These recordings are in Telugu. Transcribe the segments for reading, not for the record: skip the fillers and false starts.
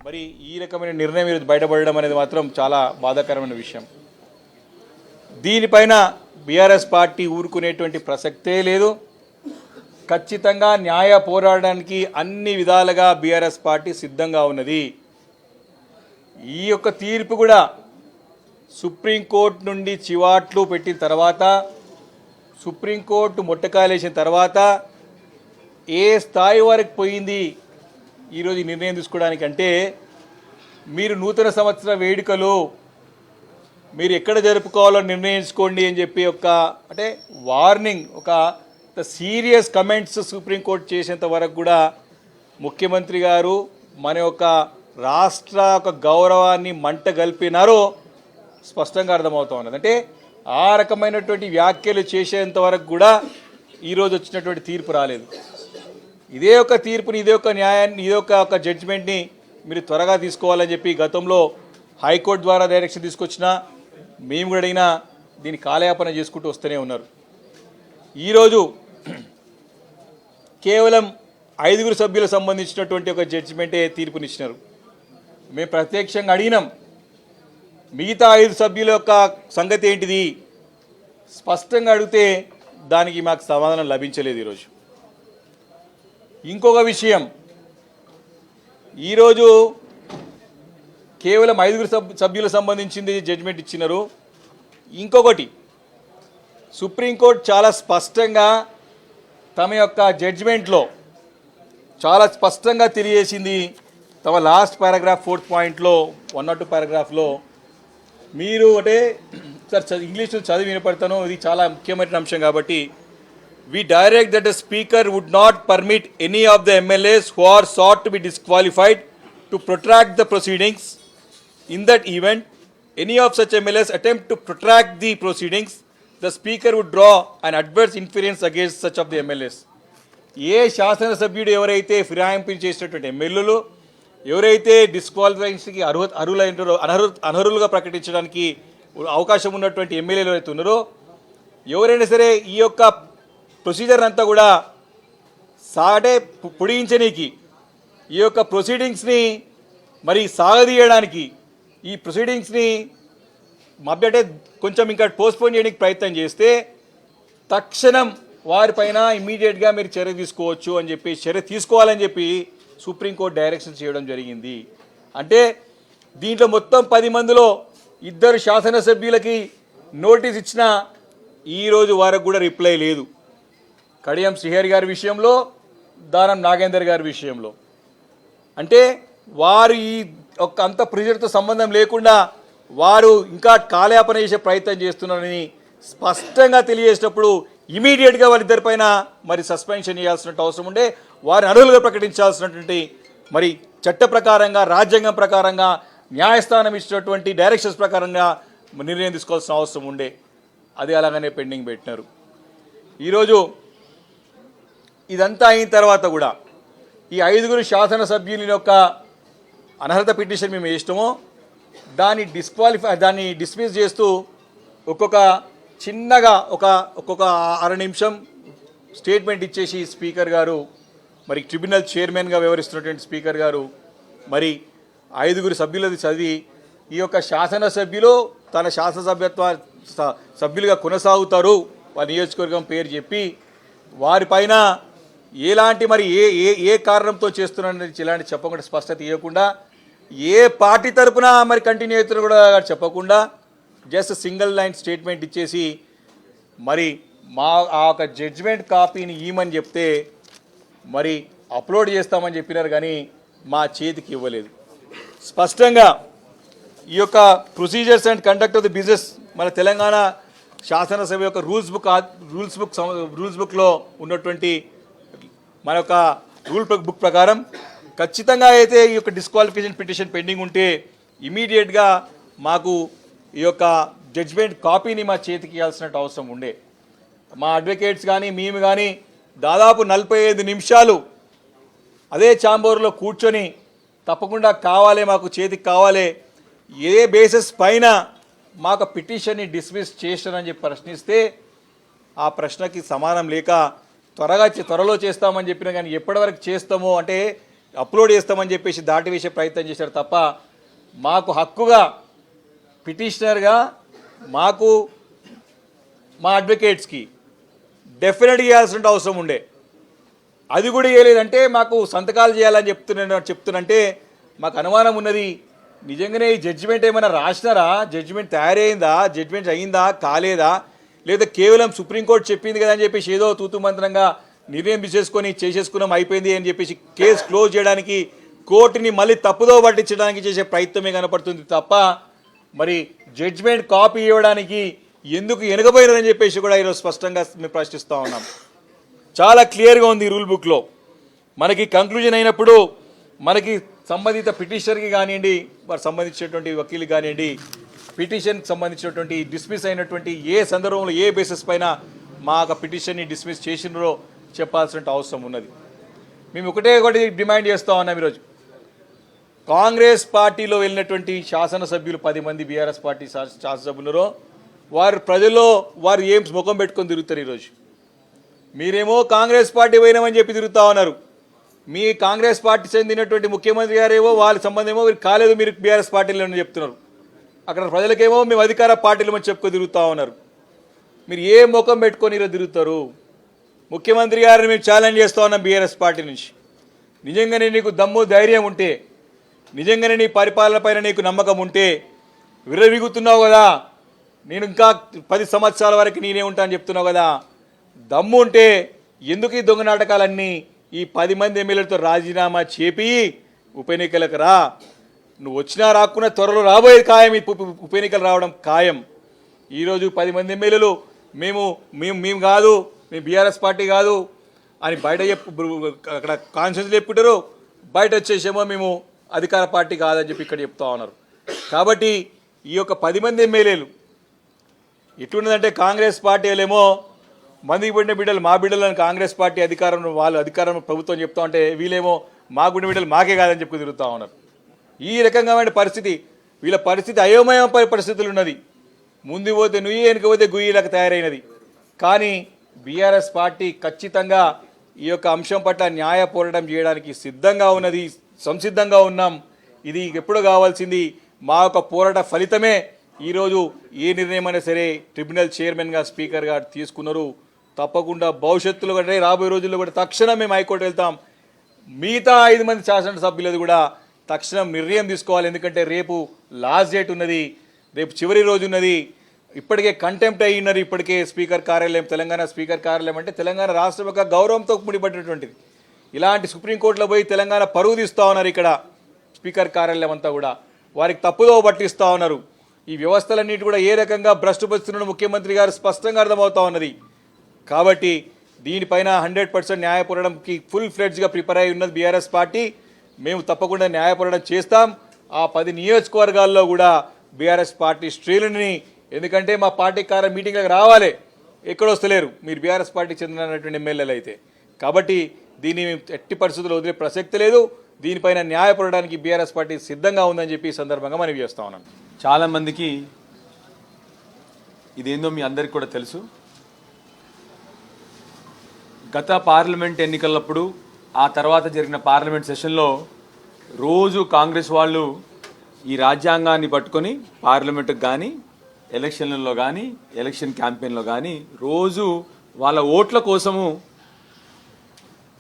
మరి ఈ రకమైన నిర్ణయం ఈరోజు బయటపడడం అనేది మాత్రం చాలా బాధాకరమైన విషయం. దీనిపైన బీఆర్ఎస్ పార్టీ ఊరుకునేటువంటి ప్రసక్తే లేదు. ఖచ్చితంగా న్యాయ పోరాడడానికి అన్ని విధాలుగా బీఆర్ఎస్ పార్టీ సిద్ధంగా ఉన్నది. ఈ యొక్క తీర్పు కూడా సుప్రీంకోర్టు నుండి చివాట్లు పెట్టిన తర్వాత, సుప్రీంకోర్టు మొట్టకాయలేసిన తర్వాత ఏ స్థాయి వరకు పోయింది ఈరోజు నిర్ణయం తీసుకోవడానికి అంటే, మీరు నూతన సంవత్సర వేడుకలు మీరు ఎక్కడ జరుపుకోవాలో నిర్ణయించుకోండి అని చెప్పి అంటే వార్నింగ్, ఒక సీరియస్ కమెంట్స్ సుప్రీంకోర్టు చేసేంత వరకు కూడా ముఖ్యమంత్రి గారు మన యొక్క రాష్ట్ర గౌరవాన్ని మంట గల్పినారో స్పష్టంగా అర్థమవుతూ ఉన్నది. అంటే ఆ రకమైనటువంటి వ్యాఖ్యలు చేసేంత వరకు కూడా ఈరోజు వచ్చినటువంటి తీర్పు రాలేదు. ఇదే ఒక తీర్పుని, ఇదే ఒక న్యాయాన్ని, ఇదే ఒక జడ్జిమెంట్ని మీరు త్వరగా తీసుకోవాలని చెప్పి గతంలో హైకోర్టు ద్వారా డైరెక్షన్ తీసుకొచ్చినా మేము కూడా అడిగినా దీన్ని కాలయాపన చేసుకుంటూ వస్తూనే ఉన్నారు. ఈరోజు కేవలం 5 సభ్యులకు సంబంధించినటువంటి ఒక జడ్జిమెంటే తీర్పునిచ్చినారు. మేము ప్రత్యక్షంగా అడిగినాం, మిగతా 5 సభ్యుల యొక్క సంగతి ఏంటిది స్పష్టంగా అడిగితే దానికి మాకు సమాధానం లభించలేదు. ఈరోజు ఇంకొక విషయం, ఈరోజు కేవలం 5 సభ్యులకు సంబంధించింది జడ్జిమెంట్ ఇచ్చినారు. ఇంకొకటి, సుప్రీంకోర్టు చాలా స్పష్టంగా తమ యొక్క జడ్జిమెంట్లో చాలా స్పష్టంగా తెలియజేసింది. తమ లాస్ట్ పారాగ్రాఫ్ 4th పాయింట్లో 102 పారాగ్రాఫ్లో మీరు అంటే సార్ ఇంగ్లీష్లో చదివి వినపడతాను, ఇది చాలా ముఖ్యమైన అంశం కాబట్టి, we direct that the speaker would not permit any of the MLAs who are sought to be disqualified to protract the proceedings. In that event, any of such MLAs attempt to protract the proceedings, the speaker would draw an adverse inference against such of the MLAs. ఏ శాసనసభ్యుడు ఎవరైతే ఫిరాయింపు చేసినటువంటి ఎమ్మెల్యేలు ఎవరైతే డిస్క్వాలిఫికేషన్కి అనర్హులుగా ప్రకటించడానికి అవకాశం ఉన్నటువంటి ఎమ్మెల్యేలు ఎవరైతే ఉన్నారో, ఎవరైనా సరే ఈ యొక్క ప్రొసీజర్ అంతా కూడా పొడిగించనీకి, ఈ యొక్క ప్రొసీడింగ్స్ని మరి సాగదీయడానికి, ఈ ప్రొసీడింగ్స్ని అంటే కొంచెం ఇంకా పోస్ట్పోన్ చేయడానికి ప్రయత్నం చేస్తే తక్షణం వారిపైన ఇమ్మీడియట్గా మీరు చర్య తీసుకోవచ్చు అని చెప్పి, చర్య తీసుకోవాలని చెప్పి సుప్రీంకోర్టు డైరెక్షన్ చేయడం జరిగింది. అంటే దీంట్లో మొత్తం 10 మందిలో 2 శాసనసభ్యులకి నోటీస్ ఇచ్చిన ఈరోజు వరకు కూడా రిప్లై లేదు. కడియం శ్రీహరి గారి విషయంలో, దానం నాగేందర్ గారి విషయంలో. అంటే వారు ఈ ఒక్క అంత ప్రెజర్తో సంబంధం లేకుండా వారు ఇంకా కాలయాపన చేసే ప్రయత్నం చేస్తున్నారని స్పష్టంగా తెలియజేసినప్పుడు ఇమీడియట్గా వాళ్ళిద్దరిపైన మరి సస్పెన్షన్ చేయాల్సిన అవసరం ఉండే, వారిని అనర్హులుగా ప్రకటించాల్సినటువంటి మరి చట్ట ప్రకారంగా, రాజ్యాంగం ప్రకారంగా, న్యాయస్థానం ఇచ్చినటువంటి డైరెక్షన్స్ ప్రకారంగా నిర్ణయం తీసుకోవాల్సిన అవసరం ఉండే. అది అలాగనే పెండింగ్ పెట్టినారు. ఈరోజు ఇదంతా అయిన తర్వాత కూడా ఈ 5 శాసనసభ్యుల యొక్క అనర్హత పిటిషన్ మేము ఇష్టమో దాన్ని డిస్మిస్ చేస్తూ ఒక్కొక్క చిన్నగా ఒక్కొక్క 6 నిమిషం స్టేట్మెంట్ ఇచ్చేసి స్పీకర్ గారు, మరి ట్రిబ్యునల్ చైర్మన్గా వ్యవహరిస్తున్నటువంటి స్పీకర్ గారు మరి 5 సభ్యులది చదివి ఈ యొక్క శాసనసభ్యులు తన సభ్యులుగా కొనసాగుతారు వారి నియోజకవర్గం పేరు చెప్పి వారిపైన ఎలాంటి మరి ఏ కారణంతో చేస్తున్నారని ఇలాంటి చెప్పకుండా, స్పష్టత ఇవ్వకుండా, ఏ పార్టీ తరపున మరి కంటిన్యూ అవుతున్నా కూడా చెప్పకుండా జస్ట్ సింగిల్ లైన్ స్టేట్మెంట్ ఇచ్చేసి మరి ఆ యొక్క జడ్జిమెంట్ కాపీని ఇవ్వమని చెప్తే మరి అప్లోడ్ చేస్తామని చెప్పినారు కానీ మా చేతికి ఇవ్వలేదు. స్పష్టంగా ఈ యొక్క procedures and conduct of the business మన తెలంగాణ శాసనసభ యొక్క రూల్స్ బుక్లో ఉన్నటువంటి మన యొక్క బుక్ ప్రకారం ఖచ్చితంగా అయితే ఈ యొక్క డిస్క్వాలిఫికేషన్ పిటిషన్ పెండింగ్ ఉంటే ఇమీడియట్గా మాకు ఈ యొక్క జడ్జిమెంట్ కాపీని మా చేతికి ఇవ్వాల్సిన అవసరం ఉండే. మా అడ్వకేట్స్ కానీ మేము కానీ దాదాపు 45 నిమిషాలు అదే ఛాంబర్లో కూర్చొని తప్పకుండా కావాలి, మాకు చేతికి కావాలి, ఏ బేసిస్ పైన మాకు పిటిషన్ని డిస్మిస్ చేస్తారని చెప్పి ప్రశ్నిస్తే ఆ ప్రశ్నకి సమాధానం లేక త్వరలో చేస్తామని చెప్పినా కానీ ఎప్పటివరకు చేస్తామో అంటే అప్లోడ్ చేస్తామని చెప్పేసి దాటి వేసే ప్రయత్నం చేశారు తప్ప మాకు హక్కుగా పిటిషనర్గా మాకు మా అడ్వకేట్స్కి డెఫినెట్గా ఇవ్వాల్సిన అవసరం ఉండే. అది కూడా ఇవ్వలేదంటే మాకు సంతకాలు చేయాలని చెప్తున్నంటే మాకు అనుమానం ఉన్నది. నిజంగానే ఈ జడ్జిమెంట్ ఏమైనా రాసినారా? జడ్జిమెంట్ తయారైందా? జడ్జిమెంట్ అయిందా కాలేదా? లేదా కేవలం సుప్రీంకోర్టు చెప్పింది కదా అని చెప్పేసి ఏదో తూతు మంత్రంగా నిర్ణయం చేసేసుకున్నాం అయిపోయింది అని చెప్పేసి కేసు క్లోజ్ చేయడానికి కోర్టుని మళ్ళీ తప్పుదో పట్టించడానికి చేసే ప్రయత్నమే కనపడుతుంది తప్ప మరి జడ్జిమెంట్ కాపీ ఇవ్వడానికి ఎందుకు వెనకపోయినదని చెప్పేసి కూడా ఈరోజు స్పష్టంగా మేము ప్రశ్నిస్తూ ఉన్నాం. చాలా క్లియర్గా ఉంది ఈ రూల్ బుక్లో. మనకి కంక్లూజన్ అయినప్పుడు మనకి సంబంధిత పిటిషనర్కి కానివ్వండి, వారు సంబంధించినటువంటి వకీల్కి కానివ్వండి, పిటిషన్కి సంబంధించినటువంటి డిస్మిస్ అయినటువంటి ఏ సందర్భంలో ఏ బేసిస్ పైన మా పిటిషన్ని డిస్మిస్ చేసినారో చెప్పాల్సిన అవసరం ఉన్నది. మేము ఒకటి డిమాండ్ చేస్తూ ఉన్నాం. ఈరోజు కాంగ్రెస్ పార్టీలో వెళ్ళినటువంటి శాసనసభ్యులు 10 మంది బీఆర్ఎస్ పార్టీ శాసనసభ్యులరో వారు ప్రజల్లో వారు ఏం ముఖం పెట్టుకొని తిరుగుతారు. ఈరోజు మీరేమో కాంగ్రెస్ పార్టీ పోయినామని చెప్పి తిరుగుతూ ఉన్నారు. మీ కాంగ్రెస్ పార్టీ చెందినటువంటి ముఖ్యమంత్రి గారేమో వాళ్ళ సంబంధం ఏమో మీరు కాలేదు, మీరు బీఆర్ఎస్ పార్టీలో చెప్తున్నారు. అక్కడ ప్రజలకేమో మేము అధికార పార్టీలు అని చెప్పుకొని తిరుగుతూ ఉన్నారు. మీరు ఏ ముఖం పెట్టుకొని ఈరోజు తిరుగుతారు? ముఖ్యమంత్రి గారిని మేము ఛాలెంజ్ చేస్తూ ఉన్నాం బీఆర్ఎస్ పార్టీ నుంచి. నిజంగానే నీకు దమ్ము ధైర్యం ఉంటే, నిజంగానే నీ పరిపాలన పైన నీకు నమ్మకం ఉంటే విర్రవీగుతున్నావు కదా, నేను ఇంకా 10 సంవత్సరాల వరకు నేనే ఉంటా అని చెప్తున్నావు కదా, దమ్ము ఉంటే ఎందుకు ఈ దొంగ నాటకాలన్నీ? ఈ 10 మంది ఎమ్మెల్యేలతో రాజీనామా చేపి ఉప ఎన్నికలకు రా. నువ్వు వచ్చినా రాకున్నా త్వరలో రాబోయేది ఖాయం. ఈ ఉప ఎన్నికలు రావడం ఖాయం. ఈరోజు 10 మంది ఎమ్మెల్యేలు మేము కాదు, మేము బీఆర్ఎస్ పార్టీ కాదు అని బయట అక్కడ కాన్ఫరెన్స్ చెప్పుకుంటారు, బయట వచ్చేసేమో మేము అధికార పార్టీ కాదని చెప్పి ఇక్కడ చెప్తా ఉన్నారు. కాబట్టి ఈ యొక్క 10 మంది ఎమ్మెల్యేలు ఎటువంటిదంటే కాంగ్రెస్ పార్టీలేమో మందికి పుట్టిన బిడ్డలు మా బిడ్డలను కాంగ్రెస్ పార్టీ అధికారం ప్రభుత్వం చెప్తా ఉంటే వీళ్ళేమో మా గుండె బిడ్డలు మాకే కాదని చెప్పి తిరుగుతూ ఉన్నారు. ఈ రకంగా పరిస్థితి, వీళ్ళ పరిస్థితి అయోమయ పరిస్థితులు ఉన్నది. ముందు పోతే నుయ్యి వెనుక పోతే గుయ్యిలకు తయారైనది. కానీ బీఆర్ఎస్ పార్టీ ఖచ్చితంగా ఈ యొక్క అంశం పట్ల న్యాయ పోరాటం చేయడానికి సిద్ధంగా ఉన్నది, సంసిద్ధంగా ఉన్నాం. ఇది ఎప్పుడు కావాల్సింది మా యొక్క పోరాట ఫలితమే ఈరోజు ఏ నిర్ణయమైనా సరే ట్రిబ్యునల్ చైర్మన్గా స్పీకర్ గారు తీసుకున్నారు. తప్పకుండా భవిష్యత్తులో కూడా రాబోయే రోజుల్లో కూడా తక్షణం మేము హైకోర్టు వెళ్తాం. మిగతా 5 మంది శాసనసభ్యులది కూడా తక్షణం నిర్ణయం తీసుకోవాలి. ఎందుకంటే రేపు లాస్ట్ డేట్ ఉన్నది, రేపు చివరి రోజు ఉన్నది. ఇప్పటికే కంటెంప్ట్ అయ్యి ఉన్నారు. ఇప్పటికే స్పీకర్ కార్యాలయం, తెలంగాణ స్పీకర్ కార్యాలయం అంటే తెలంగాణ రాష్ట్రం యొక్క గౌరవంతో ముడిపడినటువంటిది. ఇలాంటి సుప్రీంకోర్టులో పోయి తెలంగాణ పరుగు తీస్తూ ఉన్నారు. ఇక్కడ స్పీకర్ కార్యాలయం అంతా కూడా వారికి తప్పుదో పట్టిస్తూ ఉన్నారు. ఈ వ్యవస్థలన్నిటి కూడా ఏ రకంగా భ్రష్టుపరుస్తున్న ముఖ్యమంత్రి గారు స్పష్టంగా అర్థమవుతా ఉన్నది. కాబట్టి దీనిపైన 100% న్యాయ పోరాటంకి ఫుల్ ఫ్లెడ్జ్గా ప్రిపేర్ అయి ఉన్నది బీఆర్ఎస్ పార్టీ. మేము తప్పకుండా న్యాయ పోరాటం చేస్తాం. ఆ 10 నియోజకవర్గాల్లో కూడా బీఆర్ఎస్ పార్టీ శ్రేణుని, ఎందుకంటే మా పార్టీ మీటింగ్లకు రావాలి, ఎక్కడొస్తలేరు మీరు బీఆర్ఎస్ పార్టీకి చెందినటువంటి ఎమ్మెల్యేలు అయితే. కాబట్టి దీన్ని ఎట్టి పరిస్థితుల్లో వదిలే ప్రసక్తి లేదు. దీనిపైన న్యాయ పోరాటానికి బీఆర్ఎస్ పార్టీ సిద్ధంగా ఉందని చెప్పి ఈ సందర్భంగా మనవి చేస్తా ఉన్నాను. చాలామందికి ఇదేందో మీ అందరికీ కూడా తెలుసు. గత పార్లమెంట్ ఎన్నికలప్పుడు, ఆ తర్వాత జరిగిన పార్లమెంట్ సెషన్లో రోజు కాంగ్రెస్ వాళ్ళు ఈ రాజ్యాంగాన్ని పట్టుకొని పార్లమెంటుకు కానీ, ఎలక్షన్లలో కానీ, ఎలక్షన్ క్యాంపెయిన్లో కానీ రోజు వాళ్ళ ఓట్ల కోసము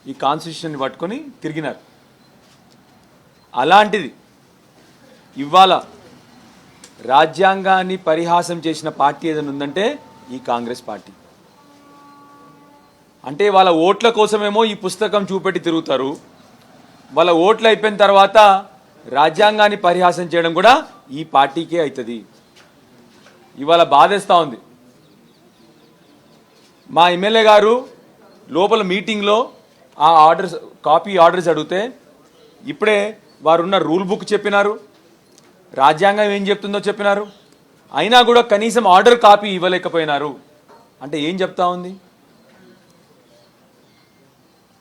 ఈ కాన్స్టిట్యూషన్ని పట్టుకొని తిరిగినారు. అలాంటిది ఇవాళ రాజ్యాంగాన్ని పరిహాసం చేసిన పార్టీ ఏదైనా ఉందంటే ఈ కాంగ్రెస్ పార్టీ. అంటే వాళ్ళ ఓట్ల కోసమేమో ఈ పుస్తకం చూపెట్టి తిరుగుతారు, వాళ్ళ ఓట్లు అయిపోయిన తర్వాత రాజ్యాంగాన్ని పరిహాసం చేయడం కూడా ఈ పార్టీకే అవుతుంది. ఇవాళ బాధేస్తూ ఉంది. మా ఎమ్మెల్యే గారు లోపల మీటింగ్లో ఆ కాపీ ఆర్డర్స్ అడిగితే ఇప్పుడే వారున్న రూల్ బుక్ చెప్పినారు, రాజ్యాంగం ఏం చెప్తుందో చెప్పినారు, అయినా కూడా కనీసం ఆర్డర్ కాపీ ఇవ్వలేకపోయినారు. అంటే ఏం చెప్తా ఉంది?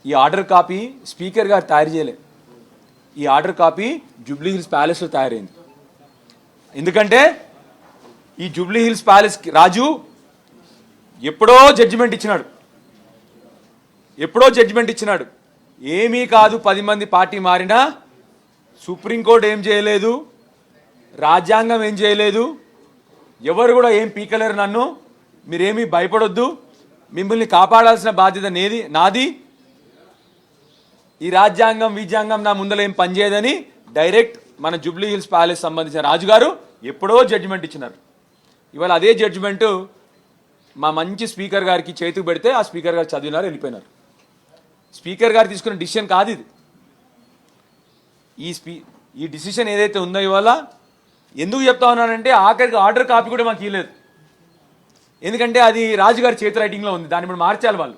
ఈ ఆర్డర్ కాపీ స్పీకర్ గారు తయారు చేయలే, ఈ ఆర్డర్ కాపీ జూబ్లీ హిల్స్ ప్యాలెస్లో తయారైంది. ఎందుకంటే ఈ జూబ్లీ హిల్స్ ప్యాలెస్ రాజు ఎప్పుడో జడ్జిమెంట్ ఇచ్చినాడు. ఏమీ కాదు 10 మంది పార్టీ మారినా సుప్రీంకోర్టు ఏం చేయలేదు, రాజ్యాంగం ఏం చేయలేదు, ఎవరు కూడా ఏం పీకలేరు నన్ను, మీరేమీ భయపడొద్దు, మిమ్మల్ని కాపాడాల్సిన బాధ్యత నాది, ఈ రాజ్యాంగం నా ముందర ఏం పనిచేయదని డైరెక్ట్ మన జూబ్లీ హిల్స్ ప్యాలెస్ సంబంధించిన రాజుగారు ఎప్పుడో జడ్జిమెంట్ ఇచ్చినారు. ఇవాళ అదే జడ్జిమెంటు మా మంచి స్పీకర్ గారికి చేతికి పెడితే ఆ స్పీకర్ గారు చదివినారు, వెళ్ళిపోయినారు. స్పీకర్ గారు తీసుకున్న డిసిషన్ కాదు ఇది. ఈ డిసిషన్ ఏదైతే ఉందో ఇవాళ ఎందుకు చెప్తా ఉన్నానంటే ఆఖరికి ఆర్డర్ కాపీ కూడా మాకు ఇవ్వలేదు. ఎందుకంటే అది రాజుగారి చేతి రైటింగ్లో ఉంది, దాన్ని ఇప్పుడు మార్చాలి వాళ్ళు.